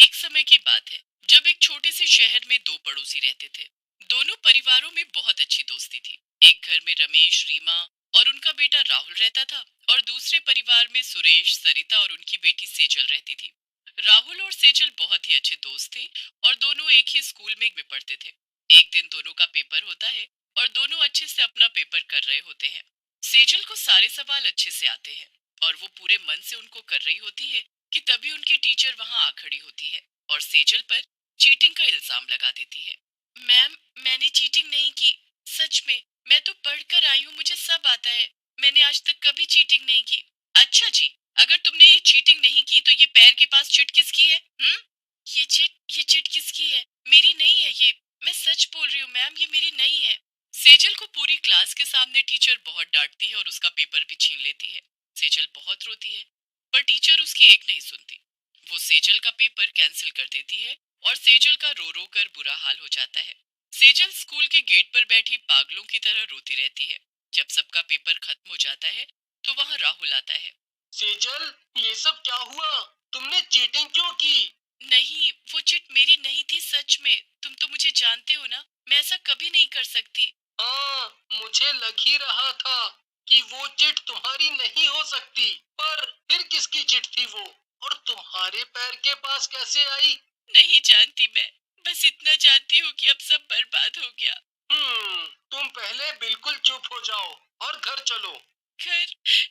एक समय की बात है जब एक छोटे से शहर में दो पड़ोसी रहते थे। दोनों परिवारों में बहुत अच्छी दोस्ती थी। एक घर में रमेश, रीमा और उनका बेटा राहुल रहता था और दूसरे परिवार में सुरेश, सरिता और उनकी बेटी सेजल रहती थी। राहुल और सेजल बहुत ही अच्छे दोस्त थे और दोनों एक ही स्कूल में पढ़ते थे। एक दिन दोनों का पेपर होता है और दोनों अच्छे से अपना पेपर कर रहे होते हैं। सेजल को सारे सवाल अच्छे से आते हैं और वो पूरे मन से उनको कर रही होती है कि तभी उनकी टीचर वहां आ खड़ी होती है और सेजल पर चीटिंग का इल्जाम लगा देती है। मैम, मैंने चीटिंग नहीं की। सच में, मैं तो पढ़कर आई हूँ, मुझे सब आता है। मैंने आज तक कभी चीटिंग नहीं की। अच्छा जी, अगर तुमने ये चीटिंग नहीं की तो ये पैर के पास चिट किसकी है? ये चिट किसकी है? मेरी नहीं है ये। मैं सच बोल रही हूँ मैम, ये मेरी नहीं है। सेजल को पूरी क्लास के सामने टीचर बहुत डांटती है और उसका पेपर भी छीन लेती है। सेजल बहुत रोती है, पर टीचर उसकी एक नहीं सुनती। वो सेजल का पेपर कैंसिल कर देती है और सेजल का रो रो कर बुरा हाल हो जाता है। सेजल स्कूल के गेट पर बैठी पागलों की तरह रोती रहती है। जब सबका पेपर खत्म हो जाता है तो वहाँ राहुल आता है। सेजल, ये सब क्या हुआ? तुमने चीटिंग क्यों की? नहीं, वो चिट मेरी नहीं थी सच में। तुम तो मुझे जानते हो ना, मैं ऐसा कभी नहीं कर सकती। हाँ, मुझे लग ही रहा था कि वो चिट तुम्हारी नहीं हो सकती। पर फिर किसकी चिट थी वो? और तुम्हारे पैर के पास कैसे आई? नहीं जानती मैं, बस इतना जानती हूँ कि अब सब बर्बाद हो गया। तुम पहले बिल्कुल चुप हो जाओ और घर चलो। घर?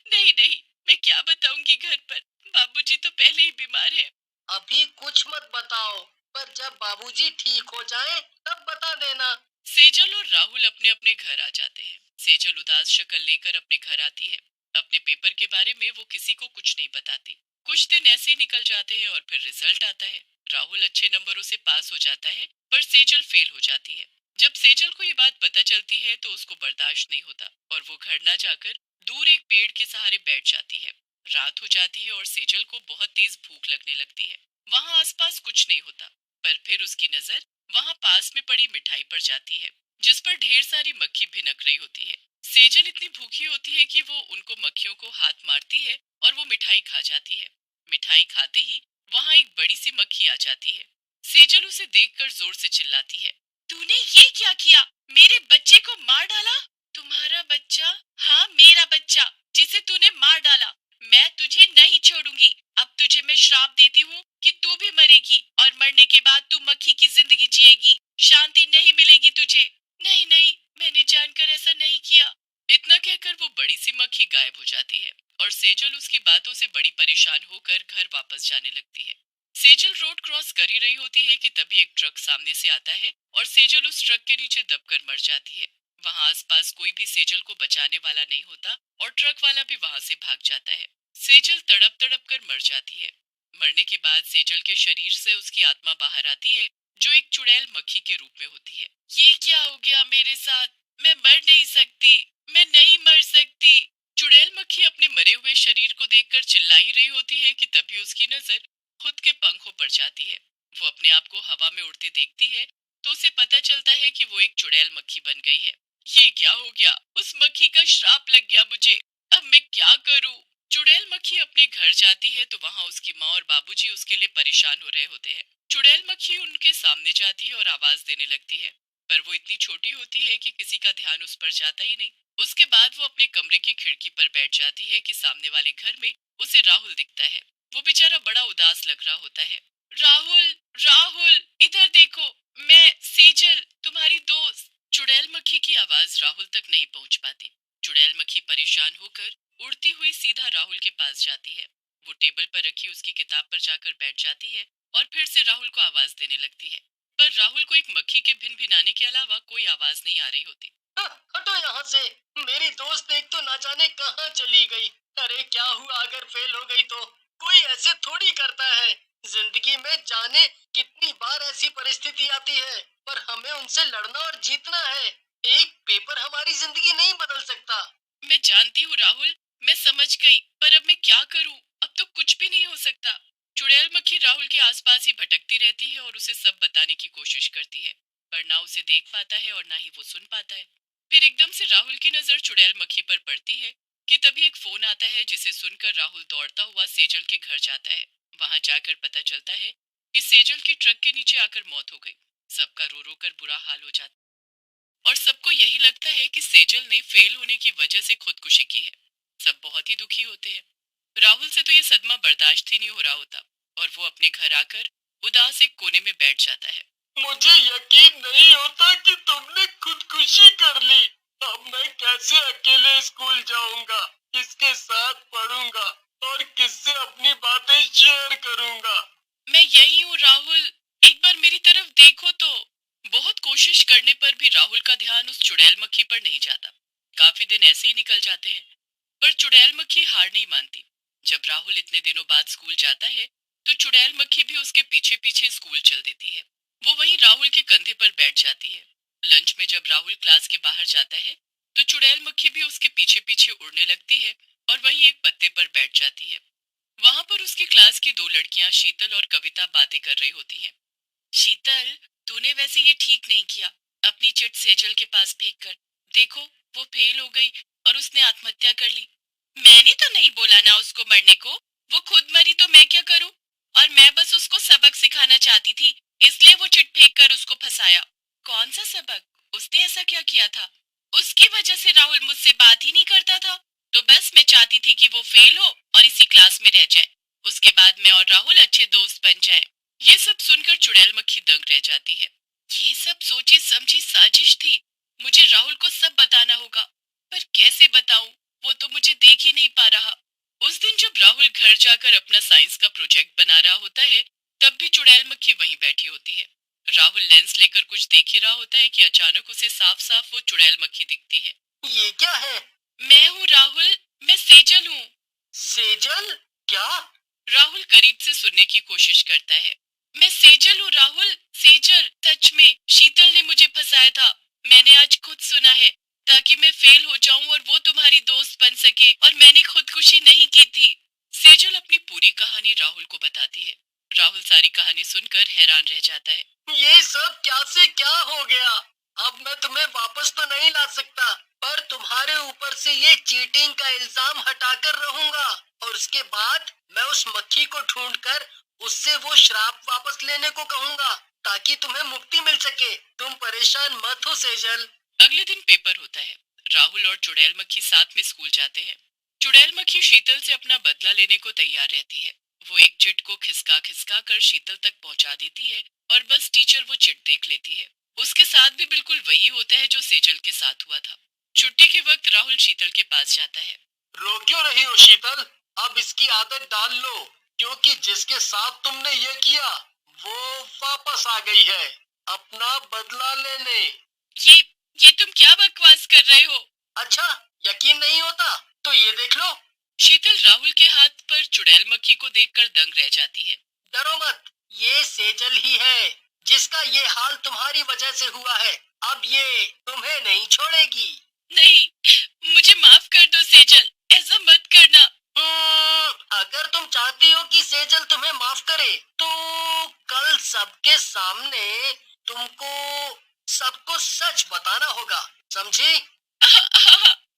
नहीं नहीं, मैं क्या बताऊंगी घर पर। बाबूजी तो पहले ही बीमार है। अभी कुछ मत बताओ, पर जब बाबूजी ठीक हो जाएं, तब बता देना। सेजल और राहुल अपने अपने घर आ जाते हैं। सेजल उदास शक्ल लेकर अपने घर आती है। अपने पेपर के बारे में वो किसी को कुछ नहीं बताती। कुछ दिन ऐसे ही निकल जाते हैं और फिर रिजल्ट आता है। राहुल अच्छे नंबरों से पास हो जाता है, पर सेजल फेल हो जाती है। जब सेजल को ये बात पता चलती है तो उसको बर्दाश्त नहीं होता और वो घर ना जाकर दूर एक पेड़ के सहारे बैठ जाती है। रात हो जाती है और सेजल को बहुत तेज भूख लगने लगती है। वहाँ आसपास कुछ नहीं होता, पर फिर उसकी नजर वहाँ पास में पड़ी मिठाई पर जाती है, जिस पर ढेर सारी मक्खी भिनक रही होती है। सेजल इतनी भूखी होती है कि वो उनको मक्खियों को हाथ मारती है और वो मिठाई खा जाती है। मिठाई खाते ही वहाँ एक बड़ी सी मक्खी आ जाती है। सेजल उसे देखकर जोर से चिल्लाती है, तूने ये क्या किया? मेरे बच्चे को मार डाला। तुम्हारा बच्चा? हाँ, मेरा बच्चा, जिसे तूने मार डाला। मैं तुझे नहीं छोड़ूंगी। अब तुझे मैं श्राप देती हूँ कि तू भी मरेगी और मरने के बाद तू मक्खी की जिंदगी जिएगी। शांति नहीं मिलेगी तुझे। नहीं नहीं, मैंने जानकर ऐसा नहीं किया। इतना कहकर वो बड़ी सी मक्खी गायब हो जाती है और सेजल उसकी बातों से बड़ी परेशान होकर घर वापस जाने लगती है। सेजल रोड क्रॉस कर ही रही होती है कि तभी एक ट्रक सामने से आता है और सेजल उस ट्रक के नीचे दबकर मर जाती है। वहाँ आसपास कोई भी सेजल को बचाने वाला नहीं होता और ट्रक वाला भी वहाँ से भाग जाता है। सेजल तड़प तड़प कर मर जाती है। मरने के बाद सेजल के शरीर से उसकी आत्मा बाहर आती है, जो एक चुड़ैल मक्खी के रूप में होती है। ये क्या हो गया मेरे साथ? मैं मर नहीं सकती। मैं नहीं मर सकती। चुड़ैल मक्खी अपने मरे हुए शरीर को देखकर चिल्ला ही रही होती है कि तभी उसकी नजर खुद के पंखों पर जाती है। वो अपने आप को हवा में उड़ते देखती है तो उसे पता चलता है कि वो एक चुड़ैल मक्खी बन गई है। ये क्या हो गया? उस मक्खी का श्राप लग गया मुझे। अब मैं क्या करूं? चुड़ैल मक्खी अपने घर जाती है तो वहाँ उसकी माँ और बाबूजी उसके लिए परेशान हो रहे होते हैं। चुड़ैल मक्खी उनके सामने जाती है और आवाज देने लगती है, पर वो इतनी छोटी होती है कि किसी का ध्यान उस पर जाता ही नहीं। उसके बाद वो अपने कमरे की खिड़की पर बैठ जाती है कि सामने वाले घर में उसे राहुल दिखता है। वो बेचारा बड़ा उदास लग रहा होता है। राहुल, राहुल, इधर देखो, मैं सेजल, तुम्हारी दोस्त। चुड़ैल मक्खी की आवाज राहुल तक नहीं पहुंच पाती। चुड़ैल मक्खी परेशान होकर उड़ती हुई सीधा राहुल के पास जाती है। वो टेबल पर रखी उसकी किताब पर जाकर बैठ जाती है और फिर से राहुल को आवाज देने लगती है, पर राहुल को एक मक्खी के भिनभिनाने के अलावा कोई आवाज नहीं आ रही होती। हटो यहाँ से। मेरी दोस्त एक तो ना जाने कहाँ चली गई। अरे क्या हुआ अगर फेल हो गई तो? कोई ऐसे थोड़ी करता है। जिंदगी में जाने कितनी बार ऐसी परिस्थिति आती है, पर हमें उनसे लड़ना और जीतना है। एक पेपर हमारी जिंदगी नहीं बदल सकता। मैं जानती हूँ राहुल, मैं समझ गई, पर अब मैं क्या करूँ? अब तो कुछ भी नहीं हो सकता। चुड़ैल मक्खी राहुल के आसपास ही भटकती रहती है और उसे सब बताने की कोशिश करती है, पर ना उसे देख पाता है और ना ही वो सुन पाता है। फिर एकदम से राहुल की नजर चुड़ैल मक्खी पर पड़ती है कि तभी एक फोन आता है, जिसे सुनकर राहुल दौड़ता हुआ सेजल के घर जाता है। वहां जाकर पता चलता है कि सेजल की ट्रक के नीचे आकर मौत हो गई। सबका रो रो कर बुरा हाल हो जाता और सबको यही लगता है कि सेजल ने फेल होने की वजह से खुदकुशी की है। सब बहुत ही दुखी होते हैं। राहुल से तो ये सदमा बर्दाश्त ही नहीं हो रहा होता और वो अपने घर आकर उदास एक कोने में बैठ जाता है। मुझे यकीन नहीं होता कि तुमने खुदकुशी कर ली। अब मैं कैसे अकेले स्कूल जाऊंगा, किसके साथ पढ़ूंगा और किससे अपनी बातें शेयर करूंगा। मैं यही हूँ राहुल, एक बार मेरी तरफ देखो तो। बहुत कोशिश करने पर भी राहुल का ध्यान उस चुड़ैल मक्खी पर नहीं जाता। काफी दिन ऐसे ही निकल जाते हैं, पर चुड़ैल मक्खी हार नहीं मानती। जब राहुल इतने दिनों बाद स्कूल जाता है तो चुड़ैल मक्खी भी उसके पीछे पीछे स्कूल चल देती है। वो वहीं राहुल के कंधे पर बैठ जाती है। लंच में जब राहुल क्लास के बाहर जाता है तो चुड़ैल मक्खी भी उसके पीछे पीछे उड़ने लगती है और वहीं एक पत्ते पर बैठ जाती है। वहां पर उसकी क्लास की दो लड़कियां शीतल और कविता बातें कर रही होती हैं। शीतल, तूने वैसे ये ठीक नहीं किया, अपनी चिट सेजल के पास फेंक कर। देखो, वो फेल हो गई और उसने आत्महत्या कर ली। मैंने तो नहीं बोला ना उसको मरने को। वो खुद मरी तो मैं क्या करूं? और मैं बस उसको सबक सिखाना चाहती थी, इसलिए वो चिट फेंक कर उसको फंसाया। कौन सा सबक? उसने ऐसा क्या किया था? उसकी वजह से राहुल मुझसे बात ही नहीं करता था। तो बस मैं चाहती थी कि वो फेल हो और इसी क्लास में रह जाए। उसके बाद मैं और राहुल अच्छे दोस्त बन जाएं। ये सब सुनकर चुड़ैल मक्खी दंग रह जाती है। ये सब सोची समझी साजिश थी। मुझे राहुल को सब बताना होगा, पर कैसे बताऊं? वो तो मुझे देख ही नहीं पा रहा। उस दिन जब राहुल घर जाकर अपना साइंस का प्रोजेक्ट बना रहा होता है, तब भी चुड़ैल मक्खी वहीं बैठी होती है। राहुल लेंस लेकर कुछ देख ही रहा होता है कि अचानक उसे साफ साफ वो चुड़ैल मक्खी दिखती है। ये क्या है? मैं हूँ राहुल, मैं सेजल हूँ। सेजल? क्या? राहुल करीब से सुनने की कोशिश करता है। मैं सेजल हूँ राहुल, सेजल, सच में शीतल ने मुझे फंसाया था। मैंने आज खुद सुना है, ताकि मैं फेल हो जाऊं और वो तुम्हारी दोस्त बन सके, और मैंने खुदकुशी नहीं की थी। सेजल अपनी पूरी कहानी राहुल को बताती है। राहुल सारी कहानी सुनकर हैरान रह जाता है। ये सब क्या से क्या हो गया? अब मैं तुम्हें वापस तो नहीं ला सकता, पर तुम्हारे ऊपर से ये चीटिंग का इल्जाम हटाकर रहूंगा। और उसके बाद मैं उस मक्खी को ढूंढकर उससे वो श्राप वापस लेने को कहूंगा, ताकि तुम्हें मुक्ति मिल सके। तुम परेशान मत हो सेजल। अगले दिन पेपर होता है। राहुल और चुड़ैल मक्खी साथ में स्कूल जाते हैं। चुड़ैल मक्खी शीतल से अपना बदला लेने को तैयार रहती है। वो एक चिट को खिसका खिसका कर शीतल तक पहुंचा देती है और बस टीचर वो चिट देख लेती है। उसके साथ भी बिल्कुल वही होता है जो सेजल के साथ हुआ था। छुट्टी के वक्त राहुल शीतल के पास जाता है। रो क्यों रही हो शीतल? अब इसकी आदत डाल लो, क्योंकि जिसके साथ तुमने ये किया वो वापस आ गई है अपना बदला लेने। ये ये तुम क्या बकवास कर रहे हो? अच्छा, यकीन नहीं होता तो ये देख लो। शीतल राहुल के हाथ पर चुड़ैल मक्खी को देखकर दंग रह जाती है। डरो मत, ये सेजल ही है जिसका ये हाल तुम्हारी वजह से हुआ है। अब ये तुम्हें नहीं छोड़ेगी। नहीं, मुझे माफ कर दो सेजल, ऐसा मत करना। अगर तुम चाहती हो कि सेजल तुम्हें माफ करे, तो कल सबके सामने तुमको सबको सच बताना होगा, समझी?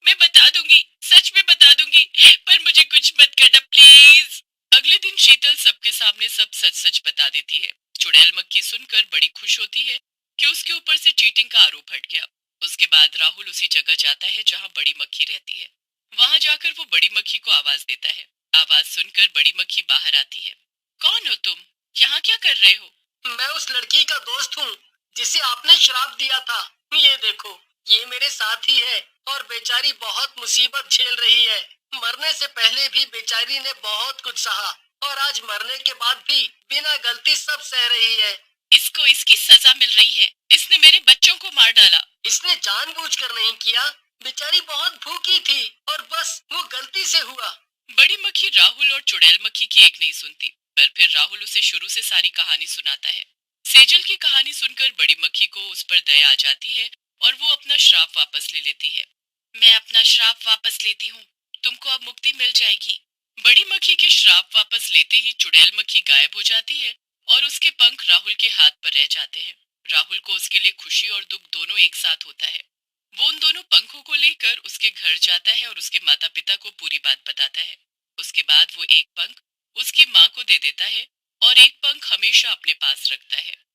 मैं बता दूंगी, सच में बता दूंगी, पर मुझे कुछ मत करना प्लीज। अगले दिन शीतल सबके सामने सब सच सच बता देती है। चुड़ैल मक्खी सुनकर बड़ी खुश होती है कि उसके ऊपर से चीटिंग का आरोप हट गया। उसके बाद राहुल उसी जगह जाता है जहाँ बड़ी मक्खी रहती है। वहां जाकर वो बड़ी मक्खी को आवाज देता है। आवाज सुनकर बड़ी मक्खी बाहर आती है। कौन हो तुम? यहाँ क्या कर रहे हो? मैं उस लड़की का दोस्त हूँ जिसे आपने श्राप दिया था। ये देखो, ये मेरे साथ ही है और बेचारी बहुत मुसीबत झेल रही है। मरने से पहले भी बेचारी ने बहुत कुछ सहा और आज मरने के बाद भी बिना गलती सब सह रही है। इसको इसकी सजा मिल रही है। इसने मेरे बच्चों को मार डाला। इसने जानबूझकर नहीं किया, बेचारी बहुत भूखी थी और बस वो गलती से हुआ। बड़ी मक्खी राहुल और चुड़ैल मक्खी की एक नहीं सुनती, पर फिर राहुल उसे शुरू से सारी कहानी सुनाता है। सेजल की कहानी सुनकर बड़ी मक्खी को उस पर दया आ जाती है और वो अपना श्राप वापस ले लेती है। मैं अपना श्राप वापस लेती हूँ, तुमको अब मुक्ति मिल जाएगी। बड़ी मक्खी के श्राप वापस लेते ही चुड़ैल मक्खी गायब हो जाती है और उसके पंख राहुल के हाथ पर रह जाते हैं। राहुल को उसके लिए खुशी और दुख दोनों एक साथ होता है। वो उन दोनों पंखों को लेकर उसके घर जाता है और उसके माता पिता को पूरी बात बताता है। उसके बाद वो एक पंख उसकी माँ को दे देता है और एक पंख हमेशा अपने पास रखता है।